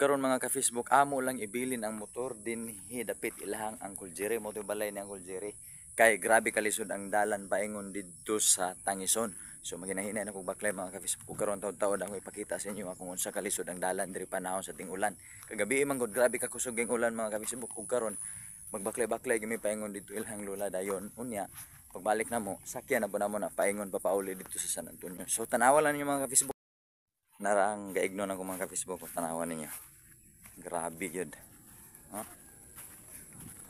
karon mga ka-Facebook, amo lang ibilin ang motor din dapit ilahang Uncle Jerry mo to balay ni Uncle Jerry. Kay grabe kalisod ang dalan paingon didto sa Tangison. So maginahinay na kog baklay mga ka-Facebook karon taud-taud ako ipakita sa inyo akong unsa kalisod ang dalan diri panahon sa ting-ulan. Kagabi man gud grabe ka kusog ang ulan mga ka-Facebook ug karon magbaklay-baklay gimi paingon didto ilahang Lula dayon. Unya pagbalik na mo sakyan na po na paingon papauli dito sa San Antonio. So tanawa lang niyo mga ka-Facebook. Narang gaignon ako mga ka-Facebook kung tanawan ninyo. Grabe yun. Huh?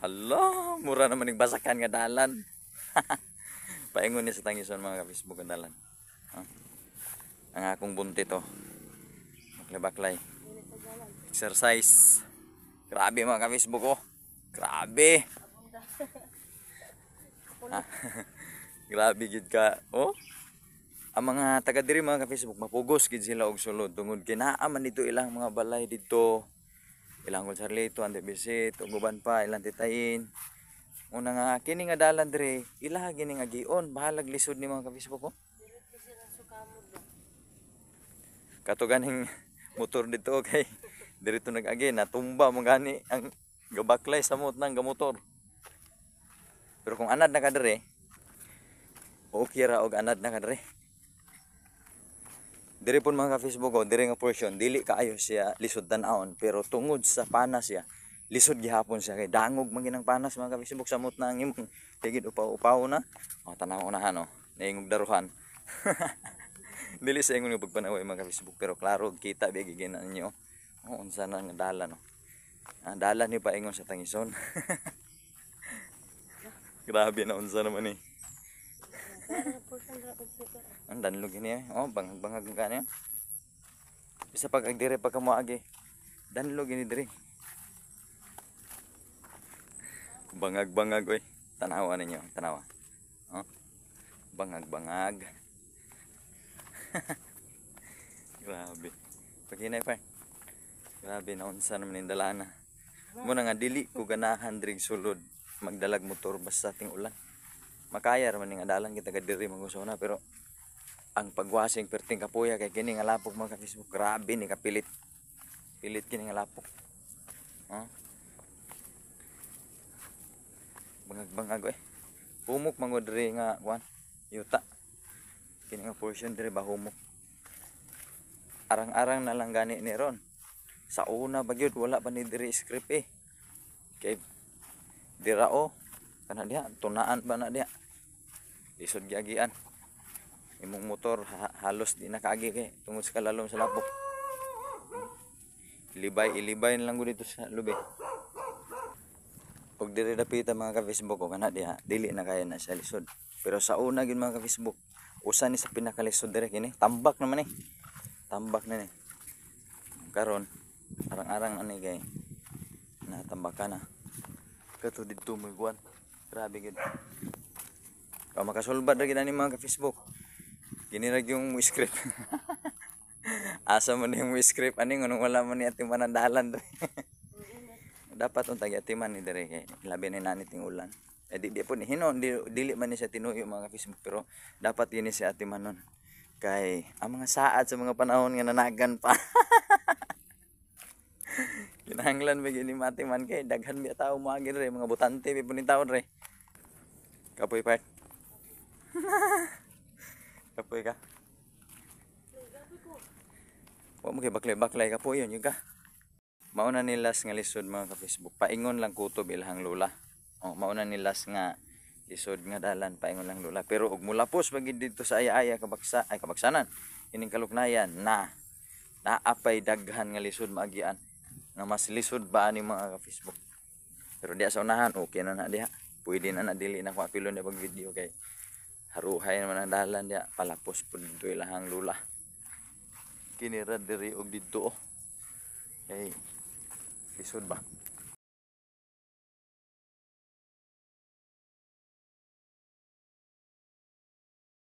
Hala, mura naman yung basakan nga dalan. Paingon niya sa Tangison mga ka-Facebook ang dalan. Huh? Ang akong bunti to. Baklay-baklay. Exercise. Grabe mga ka-Facebook oh. Grabe. Grabe gid ka. Oh. Ang mga taga diri mga ka-Facebook mapugos gid sila og sulod tungod kinaaman dito ilang mga balay dito. Ilang kung Charlito, ande bisit, uguban pa ilang titayin. Una nga kini nga dalan diri, ilaha gini nga gion, bahalag lisod ni mga ka-Facebook ko. Kato ganing motor dito kay dirito nag-agi natumba mo gani ang gabaklay sa mot nang gamotor. Pero kung anad na ka diri, okay ra og anad na ka diri. Diri pun mga ka-Facebook oh, diri nga portion dili kaayo siya lisod tan-aon pero tungod sa panas siya lisod gihapon siya kay dangog man ginang panas mga ka-Facebook samot na ang imong tigid upaw-upaw na. Oh tanaw na ano, naingog daruhan. Dili sa ingon nga pagpanaway mga ka-Facebook pero klaro kita bigigin na ninyo. Oh unsa na nga dalan no. Dalan ni paingon sa Tangison. Grabe na unsa naman ni. Ang danlog ini oh bangag-bangag ka niya. Bisa pag agdire pag kamo agi. Danlog ini diri. Bangag-bangag oy. Tanawa ninyo, tanawa. Oh. Bangag-bangag. Grabe. Paghinay pa. Grabe na unsa naman yung dalana. Muna nga dili ko ganahan diri sulod magdalag motor basta ting ulan. Makaya raman nga dalan kita kadiri magusona pero ang pagwasing perting kapuya kay kini nga lapok mga ka-Facebook grabe ni kapilit. Pilit kini nga lapok. Huh? Bangag-bangag eh. Humok mangod diri nga kuan yuta. Kini nga portion diri bahumok. Arang-arang na lang gani ni ron. Sa una bagyod wala pa ni diri script eh. Kay dirao kana diha tunaan ba na diha. Lisod giagian. Imong motor halos di nakaagi kay tungod sa kalalom sa lapok. Ilibay lang gud dito sa lubay. Og diri dapitan mga ka-Facebook ko kana diha dili na kaya na siya lisod. Pero sa una gid mga ka-Facebook, usa ni sa pinakalisod diri kini, tambak naman ni. Tambak na ni. Karon arang-arang ani kay natambakan na. Kato didto mo guwan. Grabe gid. Kung makasulbad ra gid ani mga ka-Facebook. Ginirag yung script. Asa man yung script ani ngunong wala man ni atiman ang dalan. Dapat untag atiman ni dire kay labi ni nani ting ulan. Di po ni hinon dili man ni siya tinuyo mga ka-Facebook pero dapat yun siya atiman nun. Kay ang mga saad sa mga panahon nga nanagan pa. Kinahanglan ba gini matiman kay daghan biya tao moagi re mga butante bi punin taon re. Kapoy pa. Kapoy ka. Wa mo kay baklay-baklay kapoy yun ka. Mauna nilas nga lisod mga ka-Facebook. Paingon lang kutob ilahang Lula. Oh, mauna nilas nga lisod nga dalan paingon lang Lula. Pero og mulapos bagid dito sa aya-aya kabaksanan. Ining kaluknayan na naapay daghan nga lisod maagian. Nga mas lisod ba ani mga ka-Facebook. Pero diya sa unahan okay na diha. Pwede na dili na ko apilon na pag video kay haruhay naman ang dalan diya palapos pud dito ilahang Lula. Kinira diri og didto oh. Kay lisod ba?